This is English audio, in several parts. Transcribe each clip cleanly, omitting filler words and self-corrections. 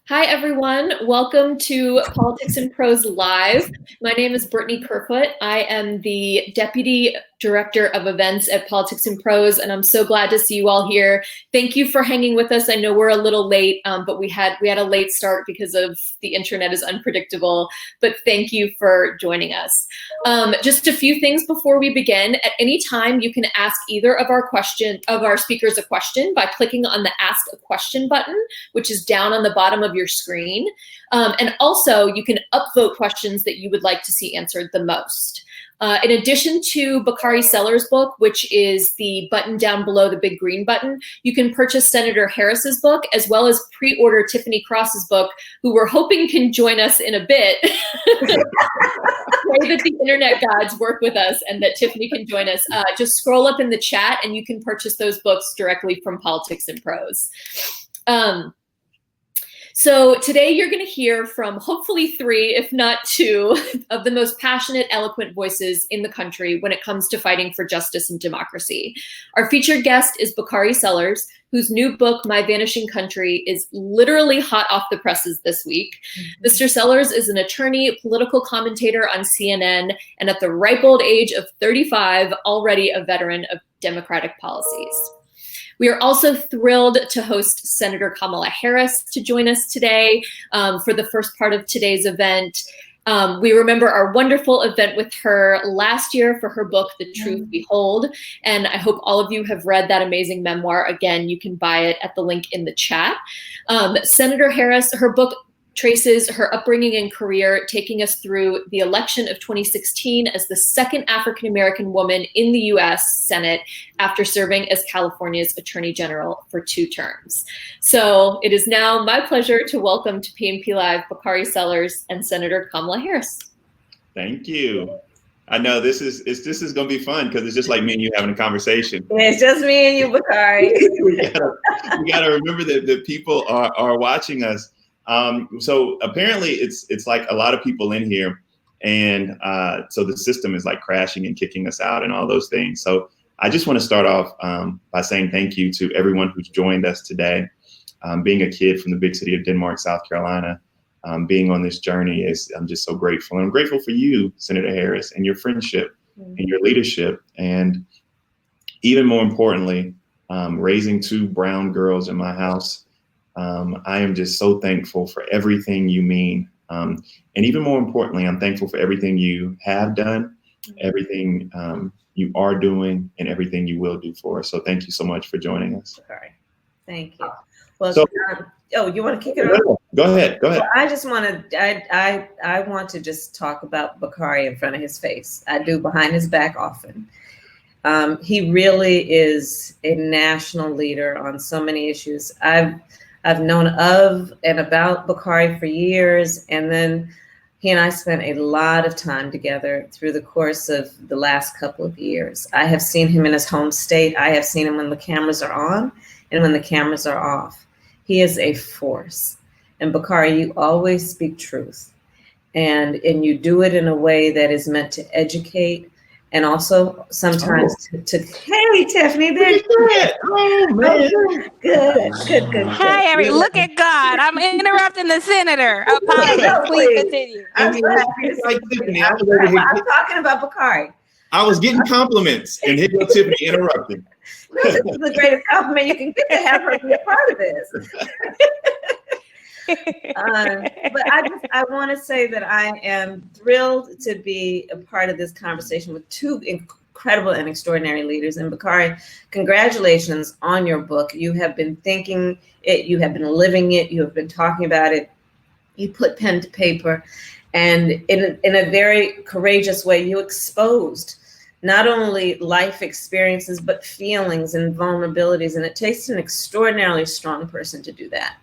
Hi, everyone. Welcome to Politics and Prose Live. My name is Brittany Kerfoot. I am the Deputy Director of Events at Politics and Prose, and I'm so glad to see you all here. Thank you for hanging with us. I know we're a little late, but we had a late start because of the internet is unpredictable, but thank you for joining us. Just a few things before we begin. At any time, you can ask either of our speakers a question by clicking on the Ask a Question button, which is down on the bottom of your screen. And also, you can upvote questions that you would like to see answered the most. In addition to Bakari Sellers' book, which is the button down below the big green button, you can purchase Senator Harris's book, as well as pre-order Tiffany Cross's book, who we're hoping can join us in a bit. Pray that the internet gods work with us and that Tiffany can join us. Just scroll up in the chat and you can purchase those books directly from Politics and Prose. So today you're going to hear from hopefully 3, if not 2, of the most passionate, eloquent voices in the country when it comes to fighting for justice and democracy. Our featured guest is Bakari Sellers, whose new book, My Vanishing Country, is literally hot off the presses this week. Mr. Sellers is an attorney, political commentator on CNN, and at the ripe old age of 35, already a veteran of democratic policies. We are also thrilled to host Senator Kamala Harris to join us today for the first part of today's event. We remember our wonderful event with her last year for her book, The Truth We Hold, and I hope all of you have read that amazing memoir. Again, you can buy it at the link in the chat. Senator Harris, her book traces her upbringing and career, taking us through the election of 2016 as the second African-American woman in the U.S. Senate after serving as California's Attorney General for 2 terms. So it is now my pleasure to welcome to PNP Live Bakari Sellers and Senator Kamala Harris. Thank you. I know this is going to be fun because it's just like me and you having a conversation. It's just me and you, Bakari. we gotta remember that people are watching us. So apparently it's like a lot of people in here, and so the system is like crashing and kicking us out and all those things. So I just want to start off by saying thank you to everyone who's joined us today. Being a kid from the big city of Denmark, South Carolina, being on this journey I'm just so grateful. And I'm grateful for you, Senator Harris, and your friendship and your leadership. And even more importantly, raising 2 brown girls in my house. I am just so thankful for everything you mean. And even more importantly, I'm thankful for everything you have done, everything you are doing, and everything you will do for us. So thank you so much for joining us. Sorry. Thank you. Well, you want to kick it off? Go ahead. Well, I just want to, I want to just talk about Bakari in front of his face. I do behind his back often. He really is a national leader on so many issues. I've known of and about Bakari for years, and then he and I spent a lot of time together through the course of the last couple of years. I have seen him in his home state. I have seen him when the cameras are on and when the cameras are off. He is a force. And Bakari, you always speak truth, and you do it in a way that is meant to educate. And also sometimes to hey, Tiffany, there you go. Oh, man. Good. Hi, everyone. Look at God. I'm interrupting the senator. Apologies. Please continue. I'm talking about Bakari. I was getting compliments, and here goes Tiffany interrupting. This is the greatest compliment you can get to have her be a part of this. But I want to say that I am thrilled to be a part of this conversation with 2 incredible and extraordinary leaders. And Bakari, congratulations on your book. You have been thinking it, you have been living it, you have been talking about it. You put pen to paper, and in a very courageous way, you exposed not only life experiences, but feelings and vulnerabilities. And it takes an extraordinarily strong person to do that.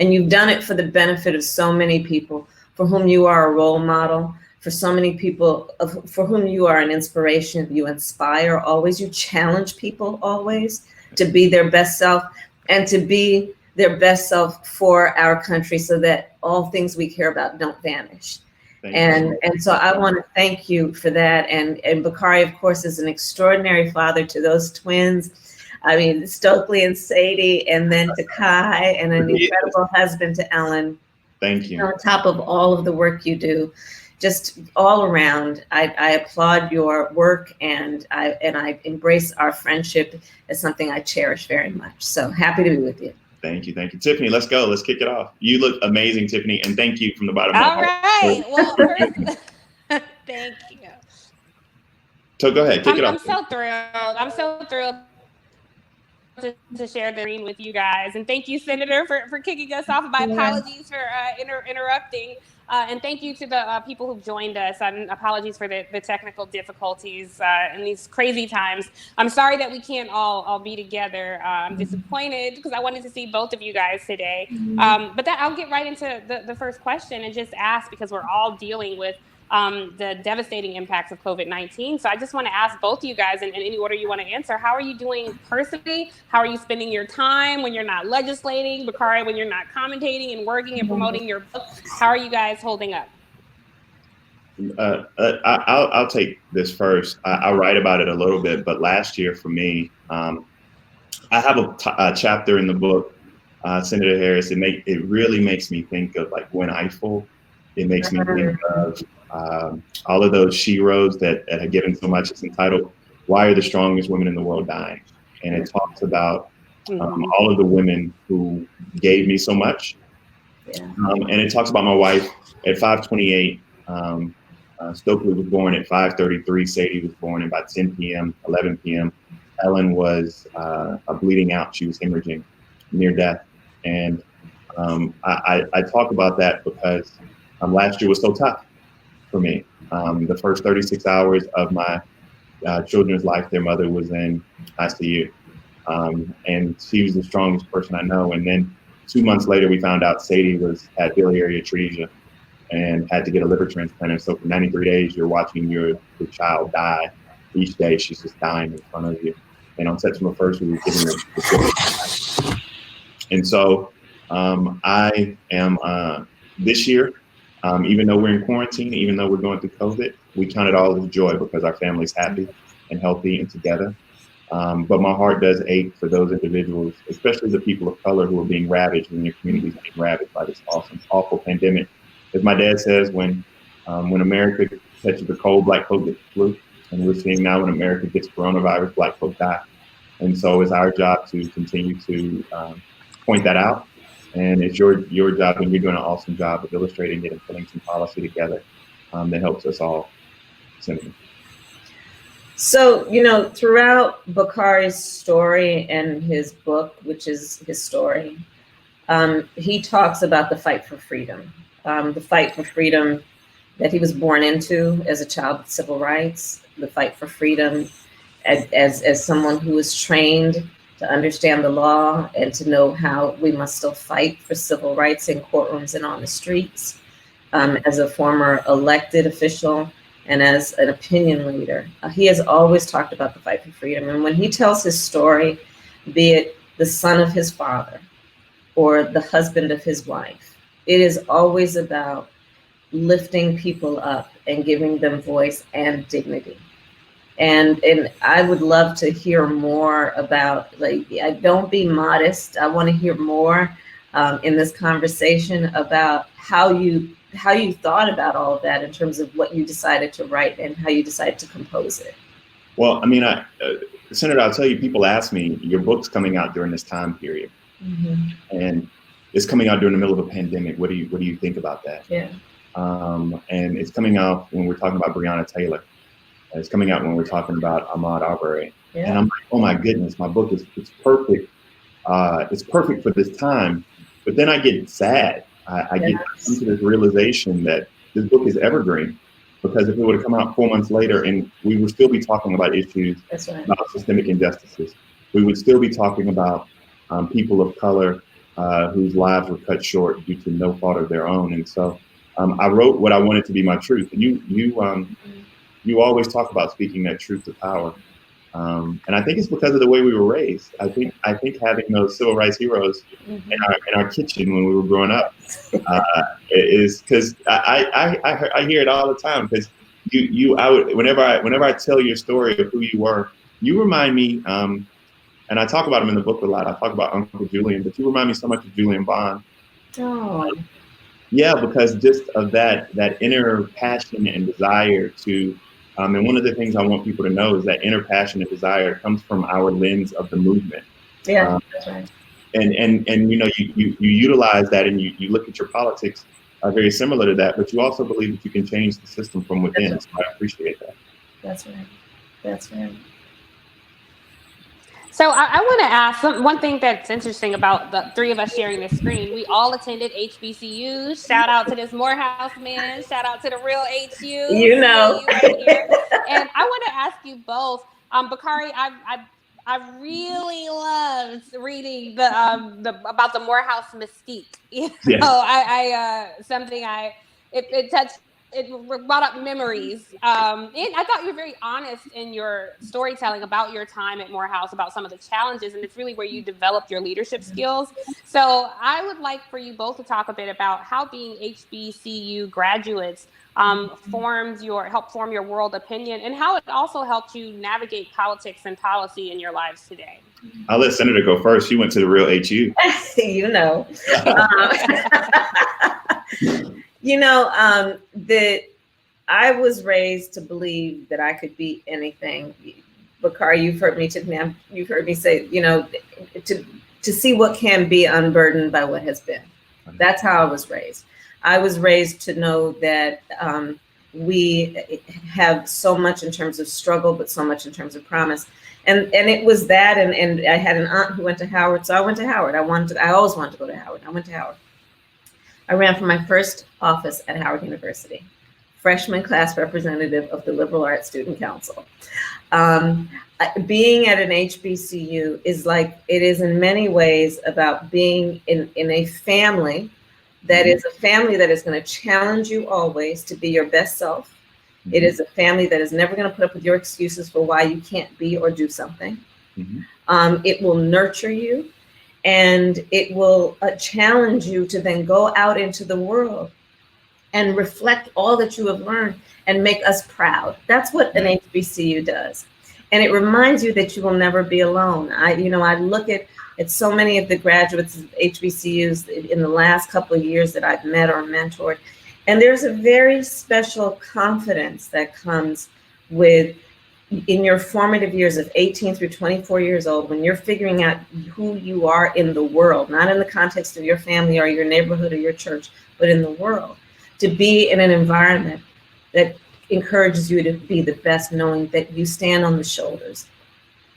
And you've done it for the benefit of so many people for whom you are a role model, for so many people for whom you are an inspiration. You inspire always, you challenge people always to be their best self and to be their best self for our country so that all things we care about don't vanish. And so I want to thank you for that. And Bakari, of course, is an extraordinary father to those twins. I mean, Stokely and Sadie, and then to Kai, and an incredible husband to Ellen. Thank you. On top of all of the work you do, just all around, I applaud your work, and I embrace our friendship as something I cherish very much. So happy to be with you. Thank you. Thank you. Tiffany, let's go. Let's kick it off. You look amazing, Tiffany. And thank you from the bottom of my heart. All right. Well, first, thank you. So go ahead, kick it off. I'm so thrilled. I'm so thrilled to share the screen with you guys. And thank you, Senator, for kicking us off. My apologies for interrupting. And thank you to the people who've joined us. Apologies for the technical difficulties in these crazy times. I'm sorry that we can't all be together. I'm disappointed because I wanted to see both of you guys today. But I'll get right into the first question and just ask, because we're all dealing with the devastating impacts of COVID-19. So I just want to ask both of you guys, in any order you want to answer, how are you doing personally? How are you spending your time when you're not legislating? Bakari, when you're not commentating and working and promoting your book, how are you guys holding up? I'll take this first. I'll write about it a little bit, but last year for me, I have a chapter in the book, Senator Harris. It really makes me think of like Gwen Ifill. It makes me think of all of those sheroes that have given so much. It's entitled, "Why Are the Strongest Women in the World Dying?" And it talks about all of the women who gave me so much. And it talks about my wife at 5:28. Stokely was born at 5:33. Sadie was born at about 10 p.m., 11 p.m. Ellen was bleeding out. She was hemorrhaging, near death. And I talk about that because last year was so tough for me. The first 36 hours of my children's life, their mother was in ICU. And she was the strongest person I know. And then 2 months later, we found out Sadie had biliary atresia and had to get a liver transplant. And so for 93 days, you're watching your child die. Each day, she's just dying in front of you. And on September 1st, we were giving her. And so I am, this year, even though we're in quarantine, even though we're going through COVID, we count it all as joy because our family's happy and healthy and together. But my heart does ache for those individuals, especially the people of color who are being ravaged and their communities being ravaged by this awful pandemic. As my dad says, when America catches the cold, black folk gets the flu. And we're seeing now when America gets coronavirus, black folk die. And so it's our job to continue to point that out. And it's your job, and you're doing an awesome job of illustrating it and putting some policy together that helps us all. Senator. So, throughout Bakari's story and his book, which is his story, he talks about the fight for freedom, the fight for freedom that he was born into as a child with civil rights, the fight for freedom as someone who was trained to understand the law and to know how we must still fight for civil rights in courtrooms and on the streets, as a former elected official and as an opinion leader. He has always talked about the fight for freedom. And when he tells his story, be it the son of his father or the husband of his wife, it is always about lifting people up and giving them voice and dignity. And I would love to hear more about, don't be modest. I want to hear more in this conversation about how you thought about all of that in terms of what you decided to write and how you decided to compose it. Well, I mean, Senator, I'll tell you, people ask me, your book's coming out during this time period. And it's coming out during the middle of a pandemic. What do you think about that? Yeah. And it's coming out when we're talking about Breonna Taylor. It's coming out when we're talking about Ahmaud Arbery. Yeah. And I'm like, oh my goodness, my book it's perfect. It's perfect for this time. But then I get sad. I get into this realization that this book is evergreen, because if it would have come out 4 months later and we would still be talking about issues about systemic injustices, we would still be talking about people of color whose lives were cut short due to no fault of their own. And so I wrote what I wanted to be my truth. And you always talk about speaking that truth to power. And I think it's because of the way we were raised. I think having those civil rights heroes in our kitchen when we were growing up is because I hear it all the time. Because whenever I tell your story of who you were, you remind me, and I talk about him in the book a lot. I talk about Uncle Julian, but you remind me so much of Julian Bond. Yeah, because just of that inner passion and desire to, and one of the things I want people to know is that inner passion and desire comes from our lens of the movement. Yeah, that's right. And you know, you utilize that, and you look at your politics very similar to that, but you also believe that you can change the system from within. Right. So I appreciate that. That's right. That's right. So I want to ask one thing that's interesting about the three of us sharing this screen. We all attended HBCUs. Shout out to this Morehouse man. Shout out to the real HU. You know. Right here. And I want to ask you both, Bakari. I really loved reading the about the Morehouse mystique. You know, yeah. It touched. It brought up memories. And I thought you were very honest in your storytelling about your time at Morehouse, about some of the challenges, and it's really where you developed your leadership skills. So I would like for you both to talk a bit about how being HBCU graduates helped form your world opinion, and how it also helped you navigate politics and policy in your lives today. I'll let Senator go first. She went to the real HU. You know. You know, that I was raised to believe that I could be anything. Bakari, you've heard me say, you know, to see what can be unburdened by what has been. That's how I was raised. I was raised to know that we have so much in terms of struggle, but so much in terms of promise. And it was that, and I had an aunt who went to Howard, so I went to Howard. I always wanted to go to Howard. I went to Howard. I ran for my first office at Howard University, freshman class representative of the Liberal Arts Student Council. Being at an HBCU is in many ways about being in a family that is a family that is going to challenge you always to be your best self. Mm-hmm. It is a family that is never going to put up with your excuses for why you can't be or do something. Mm-hmm. It will nurture you. And it will challenge you to then go out into the world and reflect all that you have learned and make us proud. That's what an HBCU does. And it reminds you that you will never be alone. I look at so many of the graduates of HBCUs in the last couple of years that I've met or mentored. And there's a very special confidence that comes with in your formative years of 18 through 24 years old, when you're figuring out who you are in the world, not in the context of your family or your neighborhood or your church, but in the world, to be in an environment that encourages you to be the best, knowing that you stand on the shoulders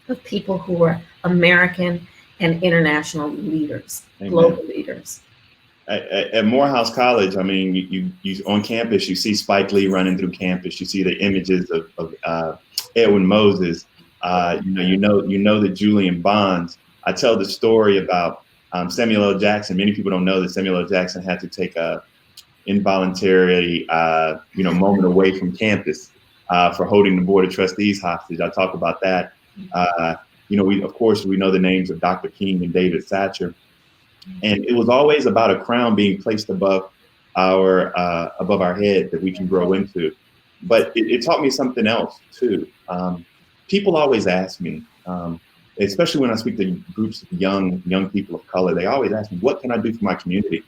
of people who are American and international leaders, Amen. Global leaders. At Morehouse College, I mean, you on campus, you see Spike Lee running through campus. You see the images of Edwin Moses. You know the Julian Bonds. I tell the story about Samuel L. Jackson. Many people don't know that Samuel L. Jackson had to take a involuntary moment away from campus for holding the Board of Trustees hostage. I talk about that. We know the names of Dr. King and David Satcher. And it was always about a crown being placed above our head that we can grow into. But it taught me something else too. People always ask me, especially when I speak to groups of young people of color, they always ask me, what can I do for my community?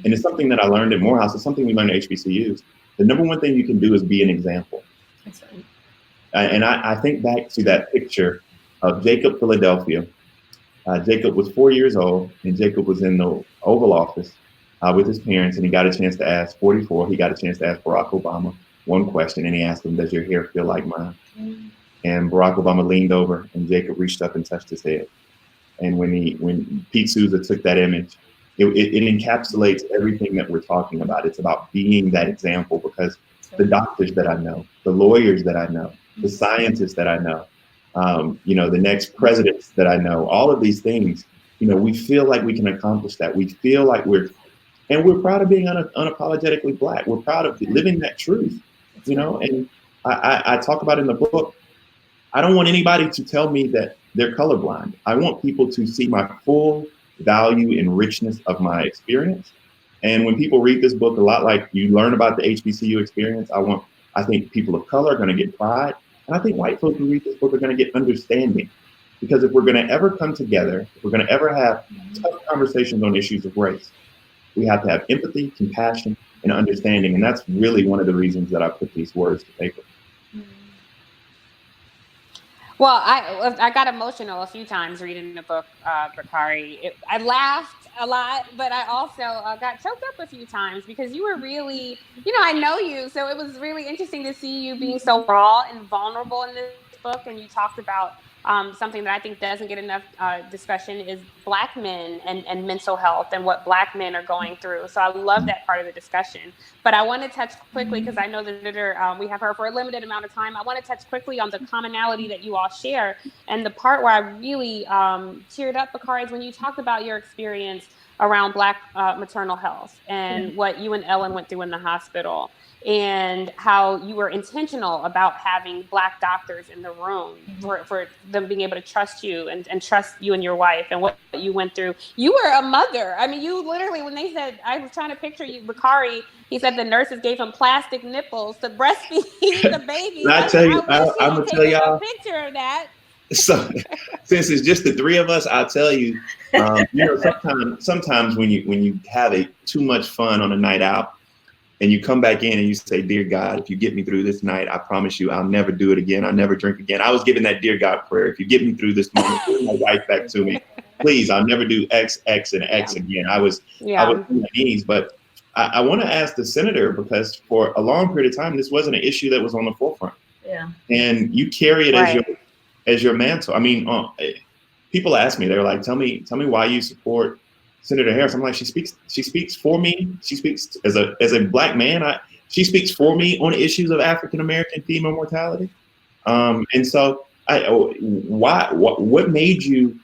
And it's something that I learned at Morehouse. It's something we learned at HBCUs. The number one thing you can do is be an example. That's right. And I think back to that picture of Jacob, Philadelphia. Jacob was 4 years old, and Jacob was in the Oval Office with his parents, and he got a chance to ask, 44, he got a chance to ask Barack Obama one question, and he asked him, does your hair feel like mine? Mm. And Barack Obama leaned over, and Jacob reached up and touched his head. And when Pete Souza took that image, it encapsulates everything that we're talking about. It's about being that example, because the doctors that I know, the lawyers that I know, the scientists that I know, the next presidents that I know, all of these things, we feel like we can accomplish that. We feel like we're proud of being unapologetically Black. We're proud of living that truth, and I talk about in the book, I don't want anybody to tell me that they're colorblind. I want people to see my full value and richness of my experience. And when people read this book, a lot like you learn about the HBCU experience, I think people of color are going to get pride. And I think white folks who read this book are going to get understanding. Because if we're going to ever come together, if we're going to ever have tough conversations on issues of race, We have to have empathy, compassion, and understanding. And that's really one of the reasons that I put these words to paper. Well, I got emotional a few times reading the book, Bakari. I laughed a lot, but I also got choked up a few times because you were really, I know you, so it was really interesting to see you being so raw and vulnerable in this book. And you talked about something that I think doesn't get enough discussion is Black men and mental health and what Black men are going through. So I love that part of the discussion. But I want to touch quickly, because I know that we have her for a limited amount of time. I want to touch quickly on the commonality that you all share. And the part where I really teared up, Bakari, is when you talked about your experience around Black maternal health and what you and Ellen went through in the hospital, and how you were intentional about having Black doctors in the room for them being able to trust you and trust you and your wife and what you went through. You were a mother. I mean, you literally, when they said, I was trying to picture you, Bakari, he said the nurses gave him plastic nipples to breastfeed the baby. I tell you, I'm going to tell y'all a picture of that. So, since it's just the three of us, I'll tell you, sometimes when you have too much fun on a night out, and you come back in and you say, "Dear God, if you get me through this night, I promise you I'll never do it again. I'll never drink again." I was giving that Dear God prayer. If you get me through this moment, bring my wife back to me. Please, I'll never do X, X, and X again. I was on my knees. But I want to ask the senator, because for a long period of time, this wasn't an issue that was on the forefront. Yeah. And you carry it as your mantle. I mean, people ask me, they're like, tell me why you support Senator Harris. I'm like, she speaks for me. She speaks as a Black man. She speaks for me on issues of African American female mortality. And so, what made you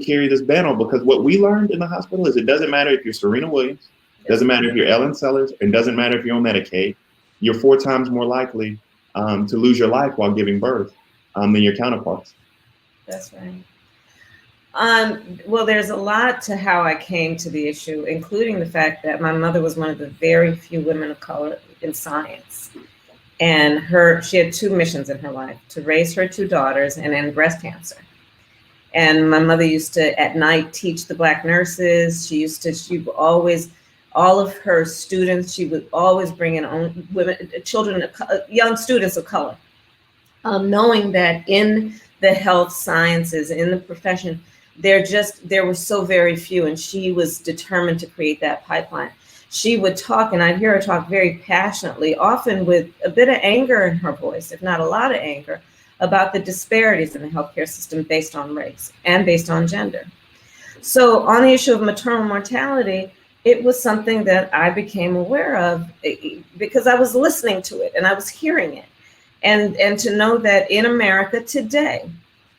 carry this banner? Because what we learned in the hospital is it doesn't matter if you're Serena Williams, doesn't matter if you're Ellen Sellers, and doesn't matter if you're on Medicaid. You're 4 times more likely to lose your life while giving birth than your counterparts. That's right. Well, there's a lot to how I came to the issue, including the fact that my mother was one of the very few women of color in science. And she had 2 missions in her life: to raise her 2 daughters and end breast cancer. And my mother used to, at night, teach the Black nurses. She would always, all of her students, she would always bring in young students of color, knowing that in the health sciences, in the profession, there were so very few, and she was determined to create that pipeline. She would talk, and I'd hear her talk very passionately, often with a bit of anger in her voice, if not a lot of anger, about the disparities in the healthcare system based on race and based on gender. So on the issue of maternal mortality, it was something that I became aware of because I was listening to it and I was hearing it. And to know that in America today,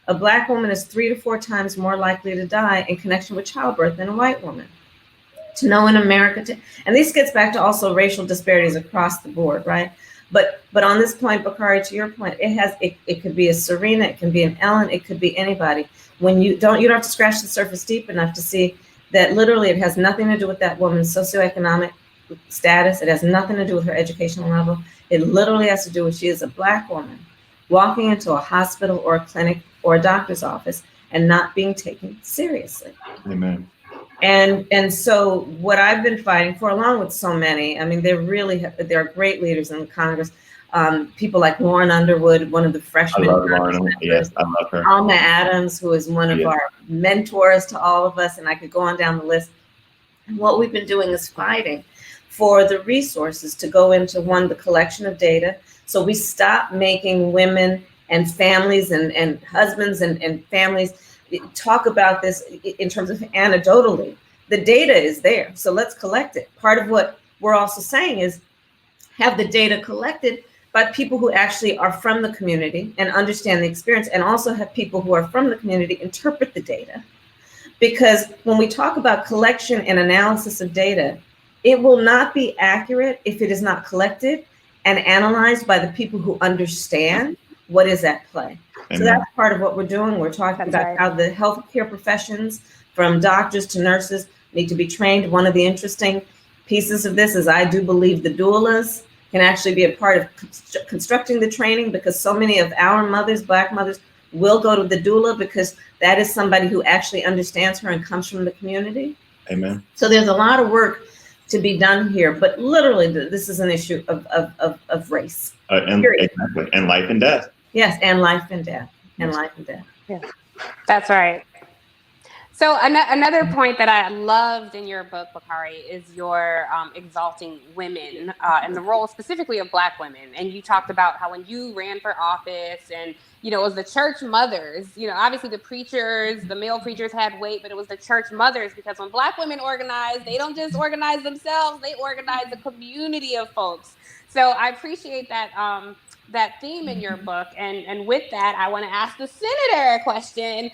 a Black woman is 3 to 4 times more likely to die in connection with childbirth than a white woman. To know in America, and this gets back to also racial disparities across the board, right? But on this point, Bakari, to your point, it could be a Serena, it can be an Ellen, it could be anybody. When you don't have to scratch the surface deep enough to see that literally it has nothing to do with that woman's socioeconomic status. It has nothing to do with her educational level. It literally has to do with she is a Black woman walking into a hospital or a clinic or a doctor's office and not being taken seriously. Amen. And so what I've been fighting for, along with so many, I mean, there are great leaders in Congress. People like Lauren Underwood, one of the freshmen. I love Lauren. Yes, I love her. Alma Adams, who is one of our mentors to all of us, and I could go on down the list. And what we've been doing is fighting for the resources to go into, one, the collection of data. So we stop making women and families and husbands and families talk about this in terms of anecdotally. The data is there, so let's collect it. Part of what we're also saying is have the data collected by people who actually are from the community and understand the experience, and also have people who are from the community interpret the data. Because when we talk about collection and analysis of data, it will not be accurate if it is not collected and analyzed by the people who understand what is at play. Amen. So that's part of what we're doing. We're talking about how the healthcare professions, from doctors to nurses, need to be trained. One of the interesting pieces of this is I do believe the doulas can actually be a part of constructing the training, because so many of our mothers, Black mothers, will go to the doula because that is somebody who actually understands her and comes from the community. Amen. So there's a lot of work to be done here, but literally this is an issue of race. Exactly. And life and death. Yes, and life and death. And life and death. Yeah, that's right. So another point that I loved in your book, Bakari, is your exalting women and the role specifically of Black women. And you talked about how when you ran for office and, you know, it was the church mothers, you know, obviously the preachers, the male preachers had weight, but it was the church mothers, because when Black women organize, they don't just organize themselves, they organize a community of folks. So I appreciate that that theme in your book. And with that, I want to ask the senator a question.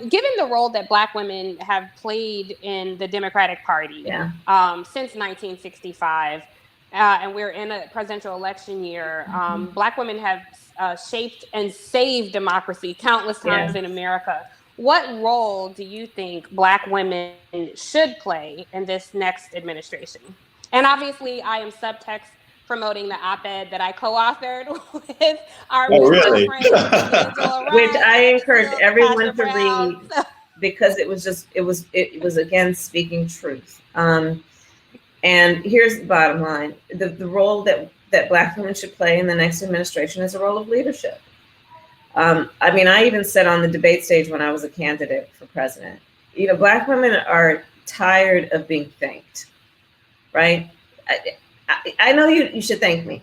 Given the role that Black women have played in the Democratic Party since 1965, and we're in a presidential election year, Black women have shaped and saved democracy countless times in America. What role do you think Black women should play in this next administration? And obviously, I am subtext promoting the op-ed that I co-authored with our really? friend Angela Rye, which I encourage everyone to read, So, because it was again speaking truth. And here's the bottom line: the role that Black women should play in the next administration is a role of leadership. I mean, I even said on the debate stage when I was a candidate for president, you know, Black women are tired of being thanked, right? I know you should thank me.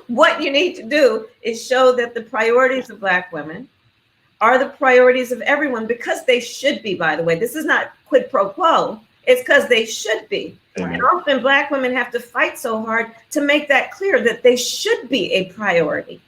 What you need to do is show that the priorities of Black women are the priorities of everyone, because they should be, by the way. This is not quid pro quo. It's because they should be. Amen. And often Black women have to fight so hard to make that clear, that they should be a priority.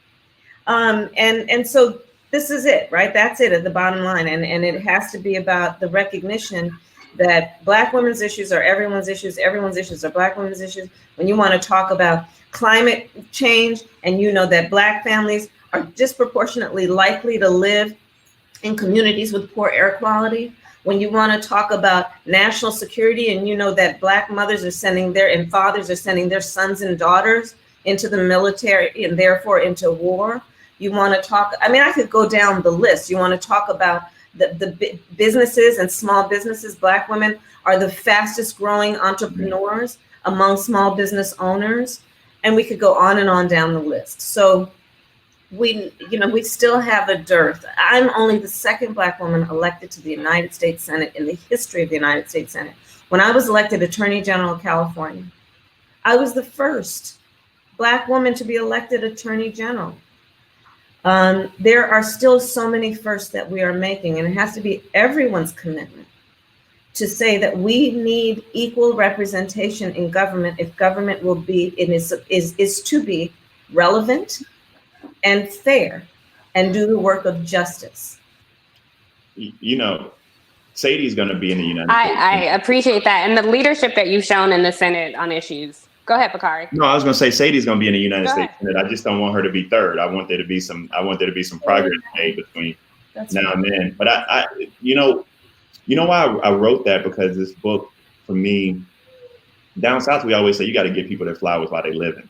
And so this is it, right? That's it at the bottom line. And it has to be about the recognition that Black women's issues are everyone's issues are Black women's issues. When you want to talk about climate change, and you know that Black families are disproportionately likely to live in communities with poor air quality. When you want to talk about national security, and you know that Black mothers are sending and fathers are sending their sons and daughters into the military and therefore into war. You want to talk, I mean, I could go down the list. You want to talk about the businesses and small businesses. Black women are the fastest growing entrepreneurs among small business owners. And we could go on and on down the list. So we still have a dearth. I'm only the second Black woman elected to the United States Senate in the history of the United States Senate. When I was elected Attorney General of California, I was the first Black woman to be elected Attorney General. There are still so many firsts that we are making, and it has to be everyone's commitment to say that we need equal representation in government if government will be is to be relevant and fair and do the work of justice. You know, Sadie's going to be in the United States. I appreciate that, and the leadership that you've shown in the Senate on issues. Go ahead, Bakari. No, I was going to say Sadie's going to be in the United States Senate. I just don't want her to be third. I want there to be some progress made between now and then. But I you know why I wrote that? Because this book, for me, down south, we always say you got to give people their flowers while they living.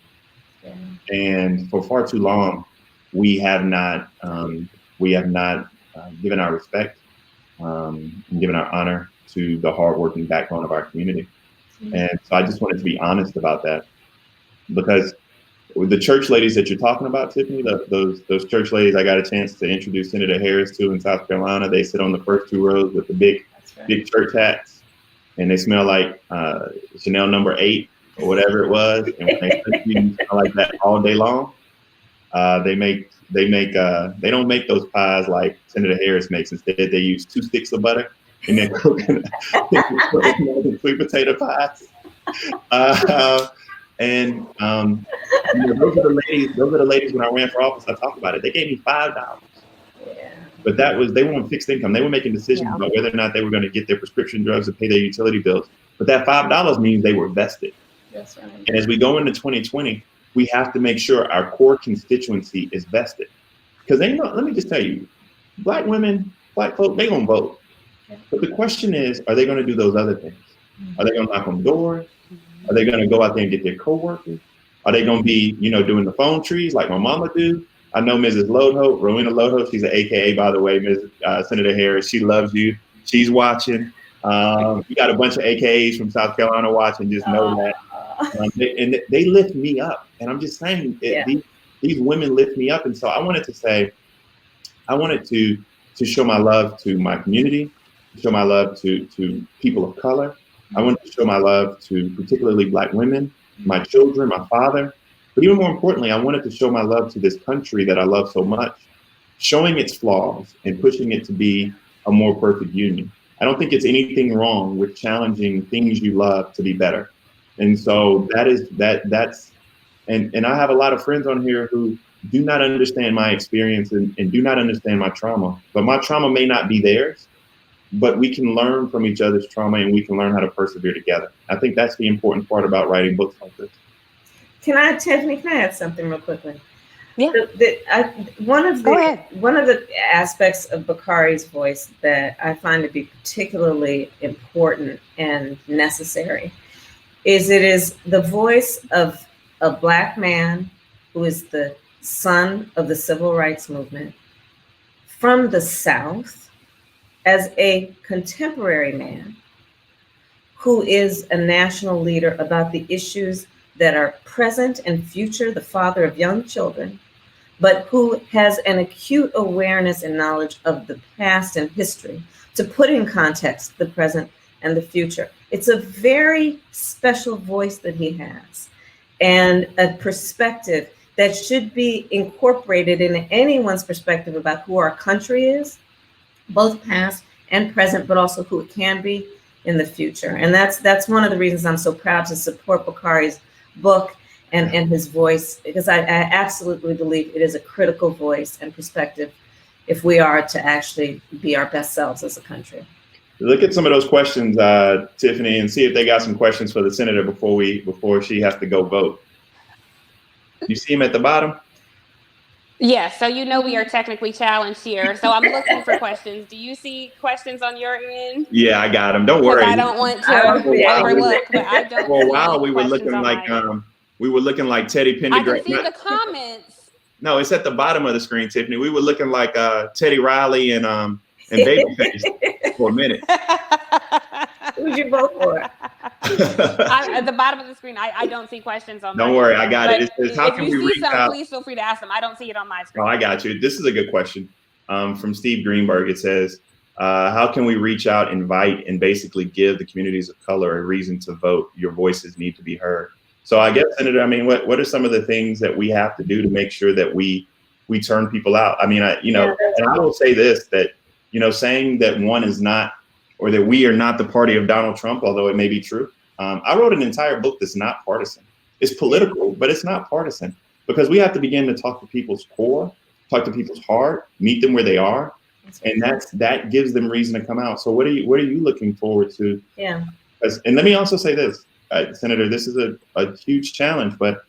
Yeah. And for far too long, we have not given our respect and given our honor to the hardworking backbone of our community. And so I just wanted to be honest about that, because the church ladies that you're talking about, Tiffany, those church ladies I got a chance to introduce Senator Harris to in South Carolina, they sit on the first two rows with the big church hats, and they smell like Chanel No. 8 or whatever it was. And when they smell like that all day long, they don't make those pies like Senator Harris makes. Instead, they use 2 sticks of butter. And then cooking sweet potato pies. Those are the ladies when I ran for office, I talked about it. They gave me $5. Yeah. But they were on fixed income. They were making decisions about whether or not they were going to get their prescription drugs and pay their utility bills. But that $5 means they were vested. That's right. And as we go into 2020, we have to make sure our core constituency is vested. Because let me just tell you, Black women, Black folk, they gonna vote. But the question is, are they going to do those other things? Are they going to knock on doors? Are they going to go out there and get their coworkers? Are they going to be, doing the phone trees like my mama do? I know Mrs. Rowena Lodehope, she's an AKA, by the way, Senator Harris. She loves you. She's watching. You got a bunch of AKAs from South Carolina watching, just know that. They lift me up. And I'm just saying, these women lift me up. And so I wanted to show my love to my community, to show my love to people of color. I wanted to show my love to particularly Black women, my children, my father. But even more importantly, I wanted to show my love to this country that I love so much, showing its flaws and pushing it to be a more perfect union. I don't think it's anything wrong with challenging things you love to be better. And so that's and I have a lot of friends on here who do not understand my experience and do not understand my trauma. But my trauma may not be theirs, but we can learn from each other's trauma and we can learn how to persevere together. I think that's the important part about writing books like this. Tiffany, can I add something real quickly? Yeah. One of the aspects of Bakari's voice that I find to be particularly important and necessary is it is the voice of a Black man who is the son of the civil rights movement from the South, as a contemporary man who is a national leader about the issues that are present and future, the father of young children, but who has an acute awareness and knowledge of the past and history to put in context the present and the future. It's a very special voice that he has, and a perspective that should be incorporated in anyone's perspective about who our country is, both past and present, but also who it can be in the future. And that's one of the reasons I'm so proud to support Bakari's book and his voice, because I absolutely believe it is a critical voice and perspective if we are to actually be our best selves as a country. Look at some of those questions, Tiffany, and see if they got some questions for the senator before she has to go vote. You see him at the bottom? Yes, so we are technically challenged here. So I'm looking for questions. Do you see questions on your end? Yeah, I got them. Don't worry. I don't want to overlook, but I don't. For a while, we were looking like Teddy Pendergrass. I can see the comments. No, it's at the bottom of the screen, Tiffany. We were looking like Teddy Riley and Babyface for a minute. Who'd you vote for? At the bottom of the screen, I don't see questions on. Don't worry, I got it. It says, how can we reach out? Please feel free to ask them. I don't see it on my screen. Oh, I got you. This is a good question from Steve Greenberg. It says, how can we reach out, invite, and basically give the communities of color a reason to vote? Your voices need to be heard. So I guess, Senator, I mean, what are some of the things that we have to do to make sure that we turn people out? I mean, and I will say this, that, saying that one is not, or that we are not the party of Donald Trump, although it may be true. I wrote an entire book that's not partisan. It's political, but it's not partisan, because we have to begin to talk to people's core, talk to people's heart, meet them where they are. And that gives them reason to come out. So what are you looking forward to? Yeah. And let me also say this, Senator, this is a huge challenge, but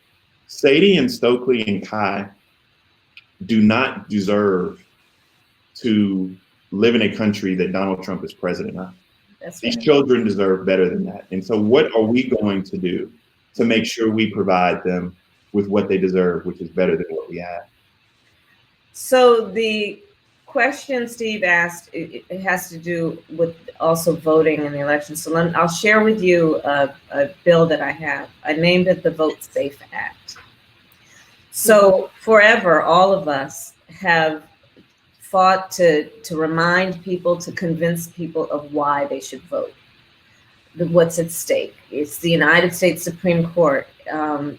Sadie and Stokely and Kai do not deserve to live in a country that Donald Trump is president of. These children deserve better than that. And so what are we going to do to make sure we provide them with what they deserve, which is better than what we have? So the question Steve asked, it has to do with also voting in the election. So I'll share with you a bill that I have. I named it the Vote Safe Act. So forever, all of us have fought to remind people, to convince people of why they should vote, what's at stake. It's the United States Supreme Court,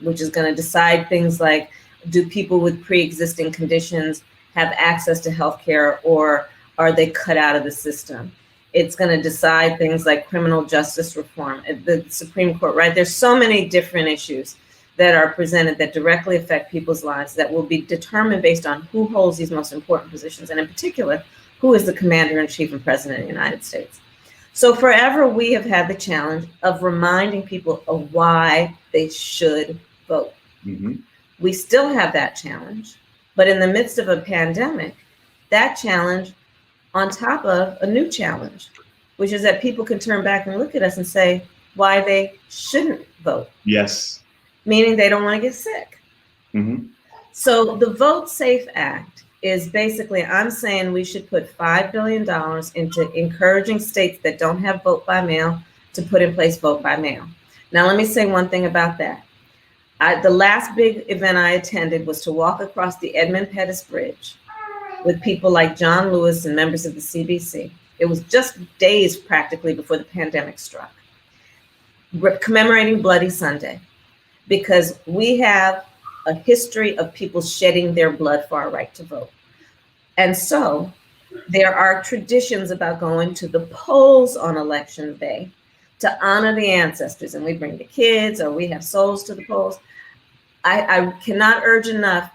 which is going to decide things like, do people with pre-existing conditions have access to healthcare, or are they cut out of the system? It's going to decide things like criminal justice reform, the Supreme Court, right? There's so many different issues that are presented that directly affect people's lives that will be determined based on who holds these most important positions, and in particular, who is the commander-in-chief and president of the United States. So forever, we have had the challenge of reminding people of why they should vote. Mm-hmm. We still have that challenge, but in the midst of a pandemic, that challenge on top of a new challenge, which is that people can turn back and look at us and say why they shouldn't vote. Yes. Meaning they don't want to get sick. Mm-hmm. So the Vote Safe Act is basically, I'm saying we should put $5 billion into encouraging states that don't have vote by mail to put in place vote by mail. Now, let me say one thing about that. The last big event I attended was to walk across the Edmund Pettus Bridge with people like John Lewis and members of the CBC. It was just days practically before the pandemic struck. We're commemorating Bloody Sunday because we have a history of people shedding their blood for our right to vote. And so there are traditions about going to the polls on election day to honor the ancestors, and we bring the kids or we have souls to the polls. I cannot urge enough,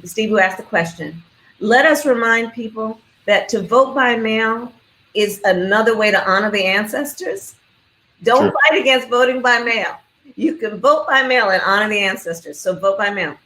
Steve who asked the question, let us remind people that to vote by mail is another way to honor the ancestors. Don't fight against voting by mail. You can vote by mail and honor the ancestors. So vote by mail.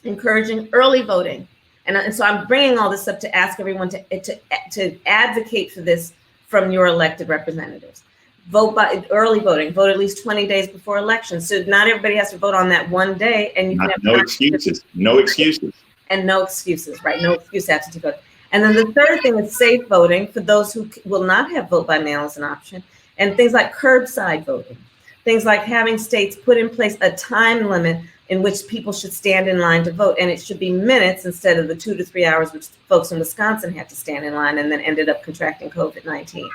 Encouraging early voting. And so I'm bringing all this up to ask everyone to advocate for this from your elected representatives. Vote by early voting. Vote at least 20 days before elections. So not everybody has to vote on that one day. And you can have no excuses. No excuses. And no excuses, right? No excuse after to vote. And then the third thing is safe voting for those who will not have vote by mail as an option. And things like curbside voting. Things like having states put in place a time limit in which people should stand in line to vote. And it should be minutes instead of the 2 to 3 hours which folks in Wisconsin had to stand in line and then ended up contracting COVID-19.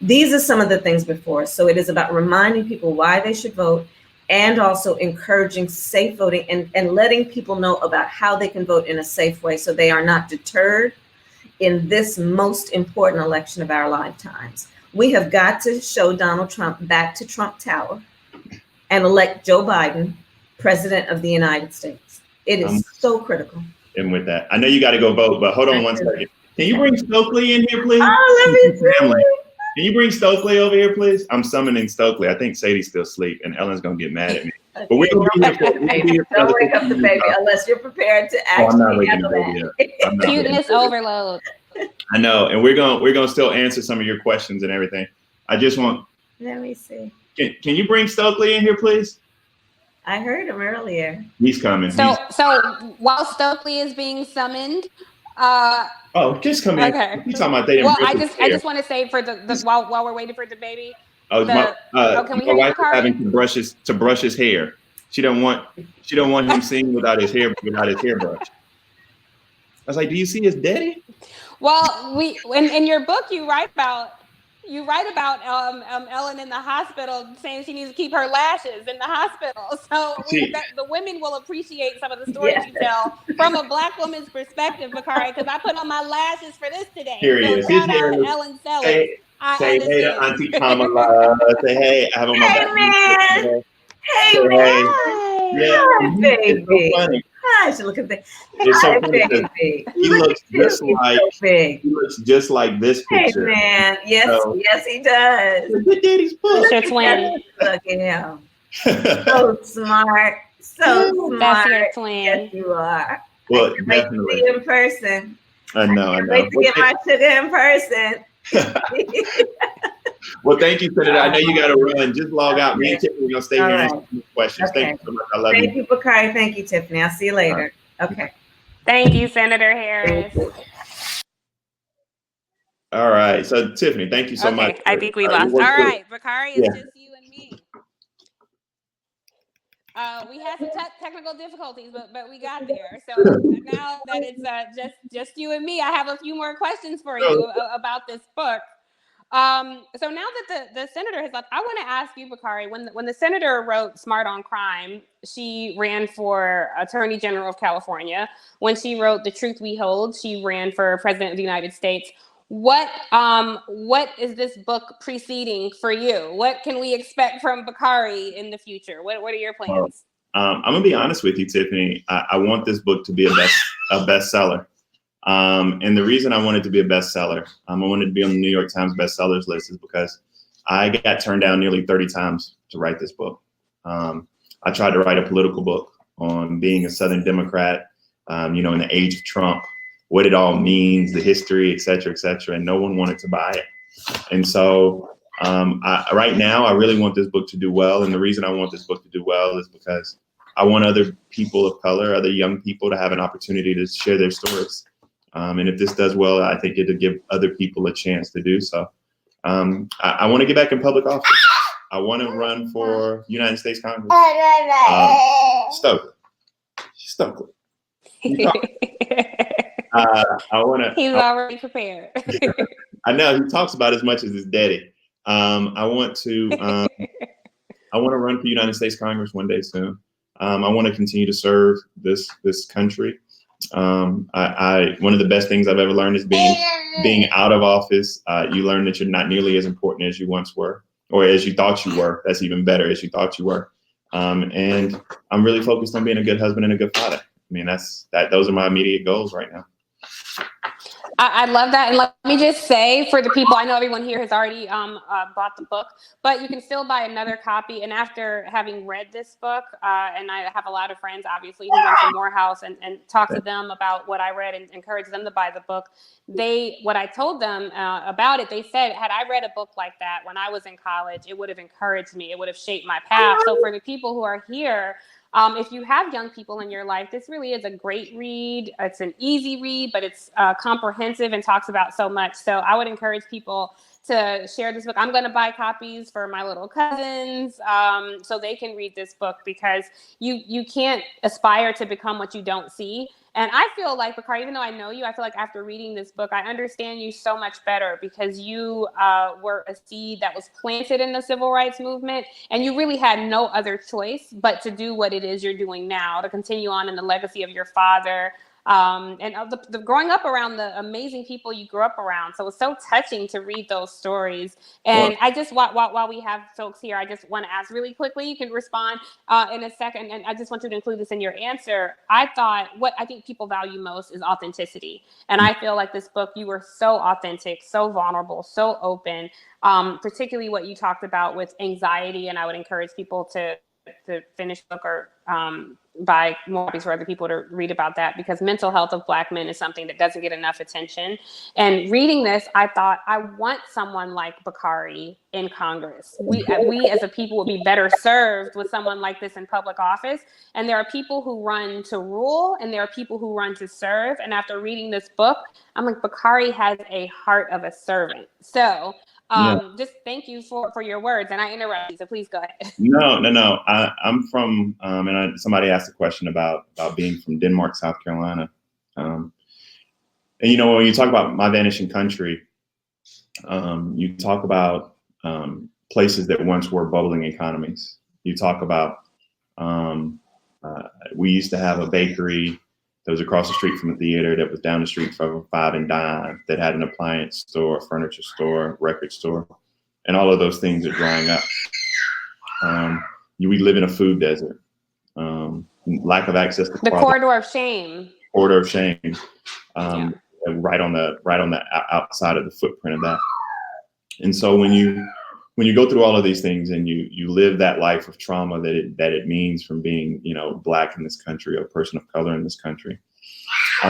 These are some of the things before us. So it is about reminding people why they should vote and also encouraging safe voting and letting people know about how they can vote in a safe way so they are not deterred in this most important election of our lifetimes. We have got to show Donald Trump back to Trump Tower and elect Joe Biden president of the United States. It is so critical. And with that, I know you got to go vote, but hold on one second. Can you bring Stokely in here, please? Oh, let me see. Can you bring Stokely over here, please? I'm summoning Stokely. I think Sadie's still asleep, and Ellen's gonna get mad at me. Okay. But we're gonna be here for Don't wake up the baby unless you're prepared to actually handle that. Cuteness overload. I know, and we're gonna still answer some of your questions and everything. I just want. Let me see. Can you bring Stokely in here, please? I heard him earlier. He's coming. So while Stokely is being summoned. Just come in. Okay. You talking about they? Well, I just want to say for the while we're waiting for the baby. Can we my wife is having to brush his hair. She don't want him seeing without his hairbrush. I was like, do you see his daddy? Well, in your book you write about Ellen in the hospital saying she needs to keep her lashes in the hospital. So the women will appreciate some of the stories you tell from a Black woman's perspective, Bakari, because I put on my lashes for this today. Here he is. Shout out to Ellen Sellers. Say hey to Auntie Kamala. Say hey. I have on my back. Hey, man. Yeah. Hi, baby. It's so funny. Hi, look at that. It's so Hi, funny. baby. He looks just like this Hey, picture. man. Yes, he does. Look at Daddy's book. It's your twin. Look at him. So smart. So smart. That's your twin. Yes, you are. Well, I can't wait to see you in person. I know. Wait to get my sugar in person. Well, thank you, Senator. I know you got to run. Just log out. Me and Tiffany are going to stay here and answer questions. Okay. Thank you so much. I love you. Thank you, Bakari. Thank you, Tiffany. I'll see you later. Okay. Thank you, Senator Harris. All right. So, Tiffany, thank you so much. I think we lost. All right. Bakari, it's just you and me. We had some technical difficulties, but we got there. So now that it's just you and me, I have a few more questions for you about this book. So now that the senator has left, I want to ask you, Bakari, when the senator wrote Smart on Crime, she ran for Attorney General of California. When she wrote The Truth We Hold, she ran for President of the United States. What is this book preceding for you? What can we expect from Bakari in the future? What are your plans? I'm gonna be honest with you, Tiffany. I want this book to be a bestseller. And the reason I want it to be a bestseller, I wanted to be on the New York Times bestsellers list, is because I got turned down nearly 30 times to write this book. I tried to write a political book on being a Southern Democrat, in the age of Trump, what it all means, the history, et cetera, and no one wanted to buy it. And so right now, I really want this book to do well. And the reason I want this book to do well is because I want other people of color, other young people to have an opportunity to share their stories. And if this does well, I think it'll give other people a chance to do so. I want to get back in public office. I want to run for United States Congress. Stokely. I want to. He's already prepared. I know he talks about as much as his daddy. I want to run for United States Congress one day soon. I want to continue to serve this country. One of the best things I've ever learned is being out of office. You learn that you're not nearly as important as you once were, or as you thought you were. That's even better, as you thought you were. And I'm really focused on being a good husband and a good father. I mean, those are my immediate goals right now. I love that. And let me just say, for the people, I know everyone here has already bought the book, but you can still buy another copy. And after having read this book, and I have a lot of friends, obviously, who went to Morehouse and talked to them about what I read and encouraged them to buy the book. What I told them about it, they said, had I read a book like that when I was in college, it would have encouraged me. It would have shaped my path. So for the people who are here, if you have young people in your life, this really is a great read. It's an easy read, but it's comprehensive and talks about so much. So I would encourage people to share this book. I'm going to buy copies for my little cousins so they can read this book, because you can't aspire to become what you don't see. And I feel like, Bakari, even though I know you, I feel like after reading this book, I understand you so much better, because you were a seed that was planted in the civil rights movement, and you really had no other choice but to do what it is you're doing now, to continue on in the legacy of your father, and of the growing up around the amazing people you grew up around. So it's so touching to read those stories. And I just, while we have folks here, I just want to ask really quickly, you can respond in a second, and I just want you to include this in your answer. I thought what I think people value most is authenticity. And I feel like this book, you were so authentic, so vulnerable, so open, particularly what you talked about with anxiety. And I would encourage people to finish the book or buy more copies for other people to read about that, because mental health of Black men is something that doesn't get enough attention. And reading this, I thought, I want someone like Bakari in Congress. We as a people would be better served with someone like this in public office. And there are people who run to rule, and there are people who run to serve. And after reading this book, I'm like, Bakari has a heart of a servant. So just thank you for your words, and I interrupted you, so please go ahead. No. I'm from, and somebody asked a question about being from Denmark, South Carolina. And, you know, when you talk about my vanishing country, you talk about places that once were bubbling economies. You talk about, we used to have a bakery that was across the street from the theater, that was down the street from Five and Dime, that had an appliance store, furniture store, record store, and all of those things are drying up. We live in a food desert. Lack of access to the corridor of shame. Corridor of shame. Right on the outside of the footprint of that. And so when you go through all of these things and you live that life of trauma that it means from being, you know, Black in this country, or a person of color in this country,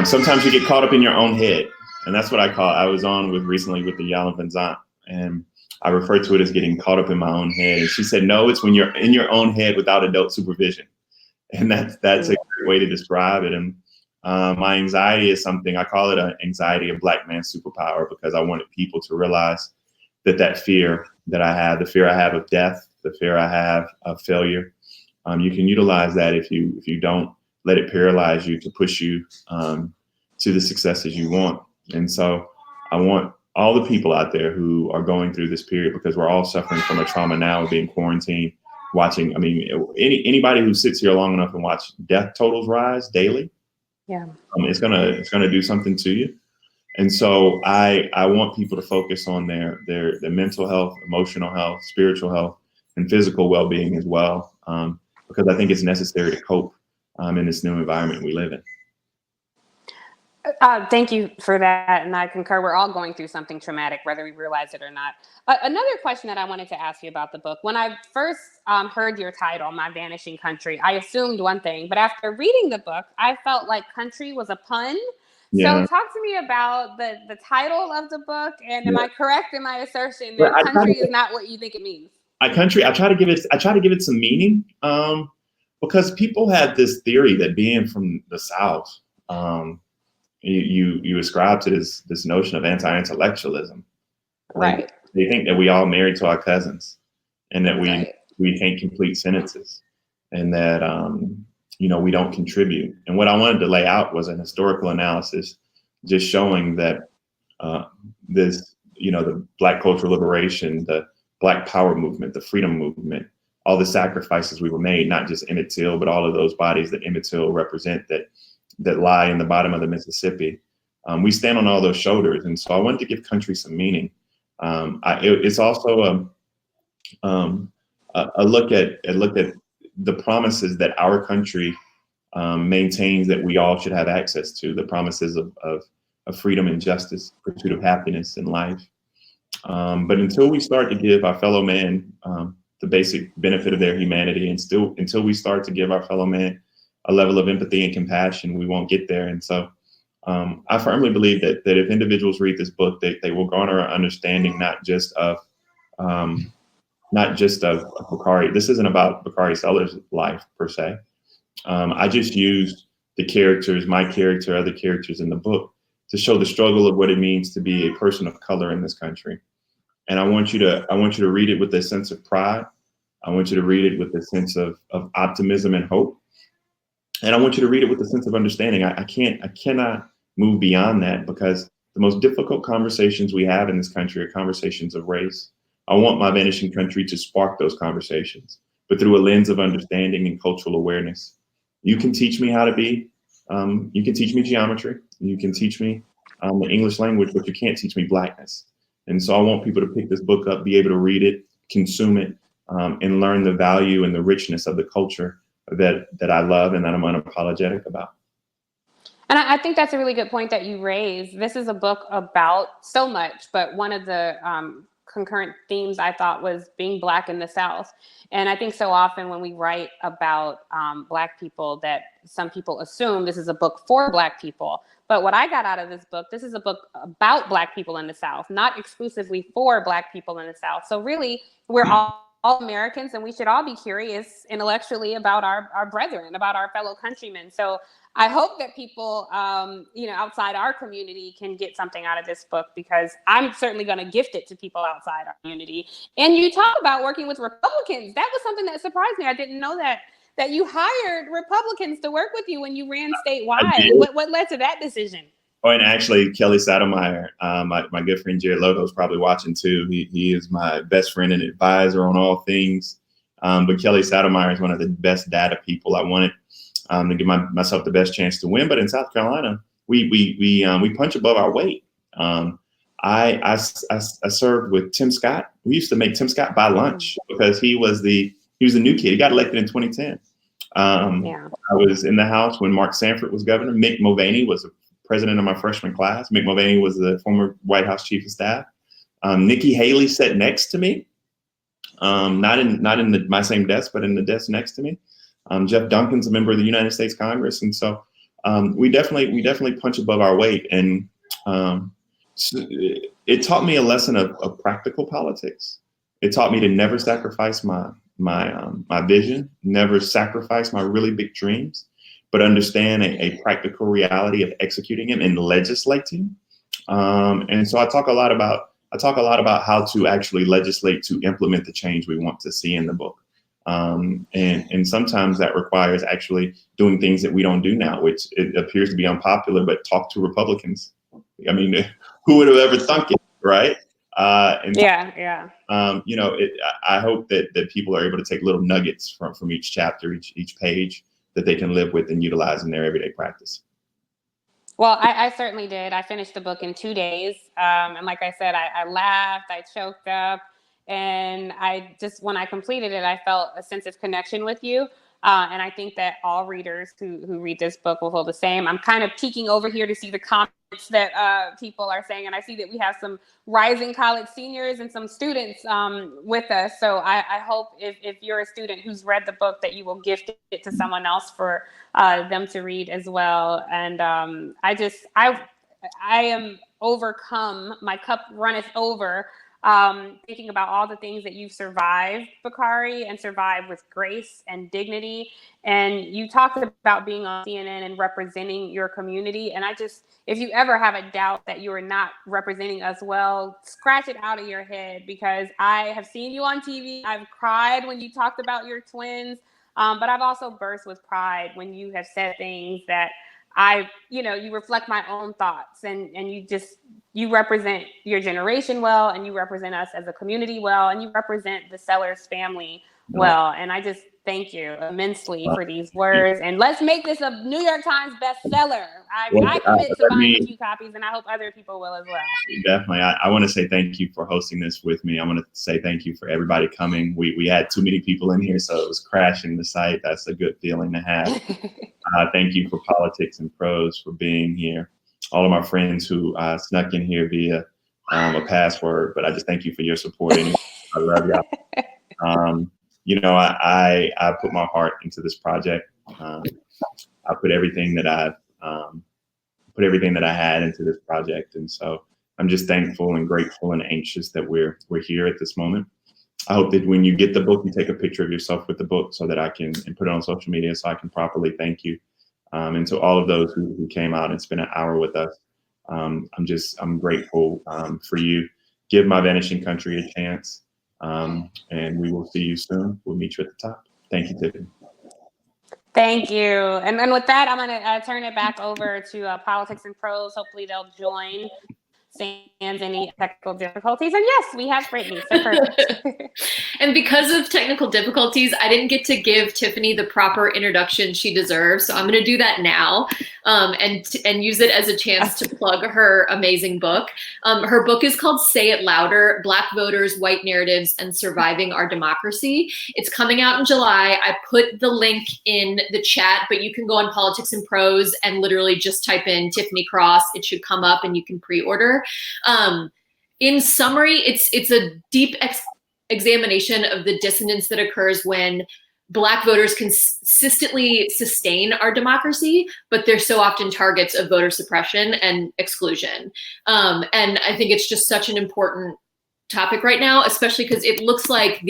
sometimes you get caught up in your own head. And that's what I was on recently with the Yala Van Zant, and I refer to it as getting caught up in my own head. And she said, no, it's when you're in your own head without adult supervision. And that's a great way to describe it. And my anxiety is something, I call it an anxiety of Black man's superpower, because I wanted people to realize that fear that I have, the fear I have of death, the fear I have of failure, you can utilize that if you don't let it paralyze you, to push you to the successes you want. And so I want all the people out there who are going through this period, because we're all suffering from a trauma now of being quarantined, watching, I mean, anybody who sits here long enough and watch death totals rise daily, it's gonna do something to you. And so I want people to focus on their mental health, emotional health, spiritual health, and physical well-being as well, because I think it's necessary to cope in this new environment we live in. Thank you for that, and I concur. We're all going through something traumatic, whether we realize it or not. Another question that I wanted to ask you about the book. When I first heard your title, My Vanishing Country, I assumed one thing, but after reading the book, I felt like country was a pun. Yeah. So talk to me about the title of the book, and am I correct in my assertion that country is not what you think it means? I try to give it some meaning. Because people have this theory that being from the South, you ascribe to this notion of anti-intellectualism. Like, Right. they think that we all married to our cousins, and that Right. we can't complete sentences, and that we don't contribute. And what I wanted to lay out was an historical analysis, just showing that this, the Black cultural liberation, the Black power movement, the freedom movement, all the sacrifices we were made, not just Emmett Till, but all of those bodies that Emmett Till represent that lie in the bottom of the Mississippi. We stand on all those shoulders. And so I wanted to give country some meaning. It's also a look at the promises that our country maintains that we all should have access to, the promises of freedom and justice, pursuit of happiness in life. But until we start to give our fellow man the basic benefit of their humanity, and until we start to give our fellow man a level of empathy and compassion, we won't get there. And so I firmly believe that if individuals read this book, they will garner an understanding not just of Bakari. This isn't about Bakari Sellers' life per se. I just used the characters, my character, other characters in the book, to show the struggle of what it means to be a person of color in this country. And I want you to read it with a sense of pride. I want you to read it with a sense of optimism and hope. And I want you to read it with a sense of understanding. I cannot move beyond that, because the most difficult conversations we have in this country are conversations of race. I want my Vanishing country to spark those conversations, but through a lens of understanding and cultural awareness. You can teach me how to be, you can teach me geometry, you can teach me the English language, but you can't teach me Blackness. And so I want people to pick this book up, be able to read it, consume it, and learn the value and the richness of the culture that I love and that I'm unapologetic about. And I think that's a really good point that you raised. This is a book about so much, but one of the concurrent themes I thought was being Black in the South. And I think so often when we write about Black people, that some people assume this is a book for Black people. But what I got out of this book, this is a book about Black people in the South, not exclusively for Black people in the South. So really, we're all Americans, and we should all be curious intellectually about our brethren, about our fellow countrymen. So I hope that people, outside our community can get something out of this book, because I'm certainly going to gift it to people outside our community. And you talk about working with Republicans. That was something that surprised me. I didn't know that you hired Republicans to work with you when you ran statewide. What led to that decision? Oh, and actually, Kelly Saddlemeyer, my good friend Jared Logo is probably watching too. He is my best friend and advisor on all things. But Kelly Saddlemeyer is one of the best data people. I wanted to give myself the best chance to win. But in South Carolina, we punch above our weight. I served with Tim Scott. We used to make Tim Scott buy lunch because he was the new kid. He got elected in 2010. I was in the House when Mark Sanford was governor. Mick Mulvaney was the president of my freshman class. Mick Mulvaney was the former White House chief of staff. Nikki Haley sat next to me, not in my same desk, but in the desk next to me. Jeff Duncan's a member of the United States Congress, and so we definitely punch above our weight. And it taught me a lesson of practical politics. It taught me to never sacrifice my vision, never sacrifice my really big dreams, but understand a practical reality of executing them and legislating. And so I talk a lot about how to actually legislate to implement the change we want to see in the book. And sometimes that requires actually doing things that we don't do now, which it appears to be unpopular, but talk to Republicans. I mean, who would have ever thunk it, right? I hope that people are able to take little nuggets from each chapter, each page, that they can live with and utilize in their everyday practice. Well, I certainly did. I finished the book in 2 days. And like I said, I laughed, I choked up. And when I completed it, I felt a sense of connection with you. And I think that all readers who read this book will feel the same. I'm kind of peeking over here to see the comments that people are saying. And I see that we have some rising college seniors and some students with us. So I hope if you're a student who's read the book, that you will gift it to someone else for them to read as well. And I am overcome. My cup runneth over thinking about all the things that you've survived, Bakari, and survived with grace and dignity. And you talked about being on CNN and representing your community. And if you ever have a doubt that you are not representing us well, scratch it out of your head, because I have seen you on TV. I've cried when you talked about your twins, but I've also burst with pride when you have said things that you reflect my own thoughts, and you represent your generation well, and you represent us as a community well, and you represent the Sellers family well. And I just thank you immensely for these words. And let's make this a New York Times bestseller. I commit to buying a few copies, and I hope other people will as well. Definitely. I want to say thank you for hosting this with me. I want to say thank you for everybody coming. We had too many people in here, so it was crashing the site. That's a good feeling to have. Thank you for Politics and Prose for being here. All of my friends who snuck in here via a password, but I just thank you for your support. Anyway. I love y'all. I put my heart into this project. I put everything that I had into this project, and so I'm just thankful and grateful and anxious that we're here at this moment. I hope that when you get the book, you take a picture of yourself with the book so that I can put it on social media so I can properly thank you. And to all of those who came out and spent an hour with us, I'm grateful for you. Give my vanishing country a chance, and we will see you soon. We'll meet you at the top. Thank you, Tiffany. Thank you. And then with that, I'm going to turn it back over to Politics and Prose. Hopefully they'll join. Sans any technical difficulties. And yes, we have Brittany, so perfect. And because of technical difficulties, I didn't get to give Tiffany the proper introduction she deserves. So I'm going to do that now, and use it as a chance to plug her amazing book. Her book is called Say It Louder: Black Voters, White Narratives, and Surviving Our Democracy. It's coming out in July. I put the link in the chat, but you can go on Politics and Prose and literally just type in Tiffany Cross. It should come up and you can pre-order. In summary, it's a deep examination of the dissonance that occurs when Black voters consistently sustain our democracy, but they're so often targets of voter suppression and exclusion. And I think it's just such an important topic right now, especially because it looks like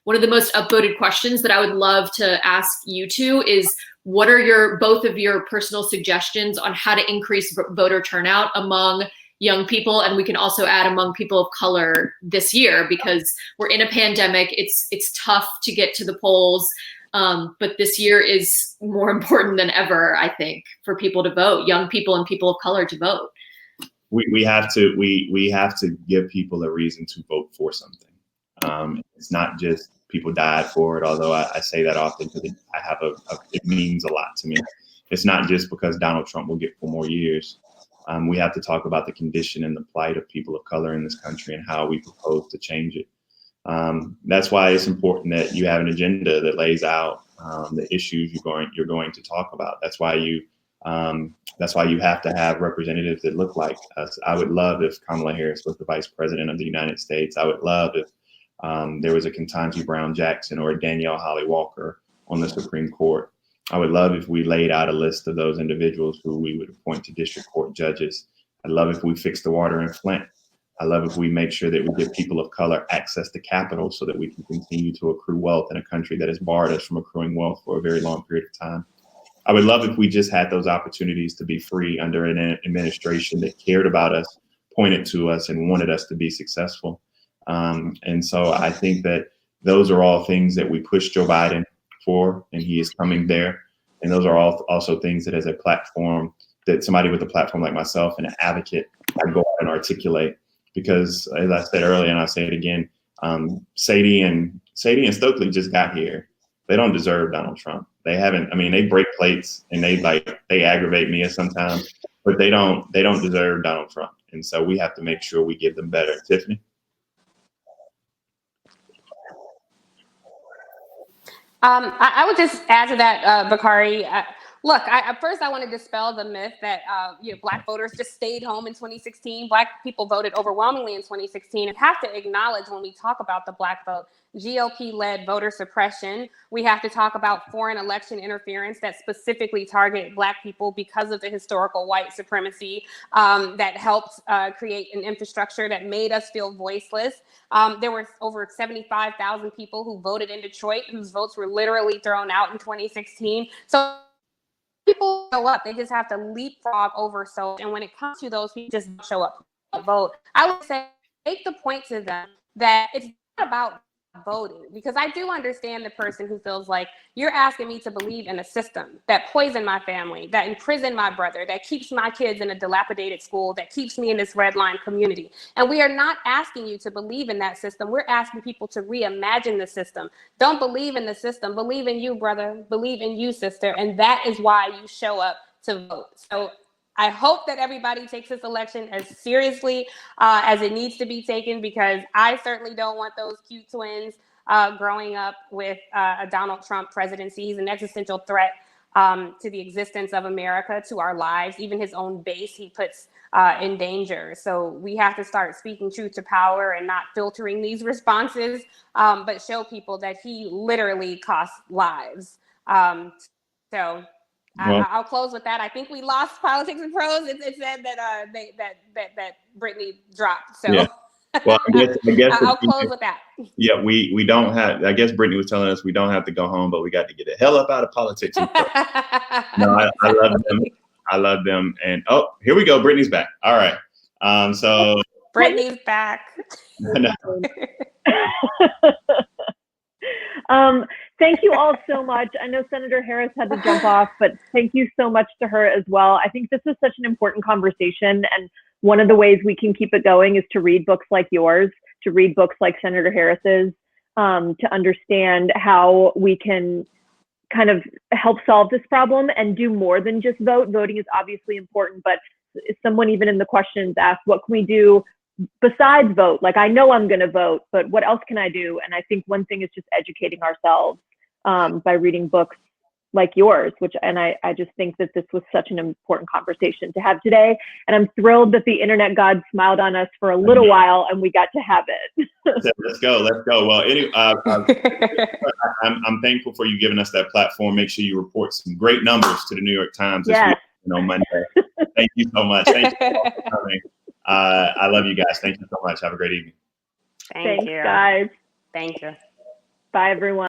one of the most upvoted questions that I would love to ask you two is, what are both of your personal suggestions on how to increase voter turnout among young people? And we can also add among people of color this year, because we're in a pandemic. It's tough to get to the polls, but this year is more important than ever, I think, for people to vote, young people and people of color to vote. We have to give people a reason to vote for something. It's not just people died for it, although I say that often because it means a lot to me. It's not just because Donald Trump will get 4 more years. We have to talk about the condition and the plight of people of color in this country and how we propose to change it. That's why it's important that you have an agenda that lays out the issues you're going to talk about. That's why you have to have representatives that look like us. I would love if Kamala Harris was the vice president of the United States. I would love if there was a Ketanji Brown Jackson or a Danielle Holly Walker on the Supreme Court. I would love if we laid out a list of those individuals who we would appoint to district court judges. I'd love if we fixed the water in Flint. I love if we make sure that we give people of color access to capital so that we can continue to accrue wealth in a country that has barred us from accruing wealth for a very long period of time. I would love if we just had those opportunities to be free under an administration that cared about us, pointed to us, and wanted us to be successful. And so I think that those are all things that we push Joe Biden for, and he is coming there. And those are all also things that, as a platform, that somebody with a platform like myself and an advocate, I go out and articulate. Because as I said earlier, and I'll say it again, Sadie and Stokely just got here. They don't deserve Donald Trump. They haven't. I mean, they break plates and they aggravate me sometimes, but they don't deserve Donald Trump. And so we have to make sure we give them better. Tiffany? I would just add to that, Bakari. Look, first I want to dispel the myth that Black voters just stayed home in 2016. Black people voted overwhelmingly in 2016, and have to acknowledge when we talk about the Black vote, GOP-led voter suppression. We have to talk about foreign election interference that specifically targeted Black people because of the historical white supremacy that helped create an infrastructure that made us feel voiceless. There were over 75,000 people who voted in Detroit whose votes were literally thrown out in 2016. So people show up, they just have to leapfrog over. So, and when it comes to those people just show up to vote, I would say make the point to them that it's not about voting, because I do understand the person who feels like you're asking me to believe in a system that poisoned my family, that imprisoned my brother, that keeps my kids in a dilapidated school, that keeps me in this red line community. And we are not asking you to believe in that system. We're asking people to reimagine the system. Don't believe in the system. Believe in you, brother. Believe in you, sister. And that is why you show up to vote. So I hope that everybody takes this election as seriously as it needs to be taken, because I certainly don't want those cute twins growing up with a Donald Trump presidency. He's an existential threat to the existence of America, to our lives. Even his own base he puts in danger. So we have to start speaking truth to power and not filtering these responses, but show people that he literally costs lives. I'll close with that. I think we lost Politics and Prose. It said that that Brittany dropped. So yeah. Well, I guess I'll close with that. Yeah, we don't have. I guess Brittany was telling us we don't have to go home, but we got to get the hell up out of politics. No, I love them. I love them. And oh, here we go. Brittany's back. All right. So Brittany's back. Thank you all so much. I know Senator Harris had to jump off, but thank you so much to her as well. I think this is such an important conversation, and one of the ways we can keep it going is to read books like yours, to read books like Senator Harris's, to understand how we can kind of help solve this problem and do more than just vote. Voting is obviously important, but someone even in the questions asked, what can we do besides vote? Like, I know I'm going to vote, but what else can I do? And I think one thing is just educating ourselves by reading books like yours, and I just think that this was such an important conversation to have today. And I'm thrilled that the internet god smiled on us for a little while and we got to have it. Let's go. Well, anyway, I'm thankful for you giving us that platform. Make sure you report some great numbers to the New York Times this week, Monday. Thank you so much. Thank you all for coming. I love you guys. Thank you so much. Have a great evening. Thanks, guys. Thank you. Bye, everyone.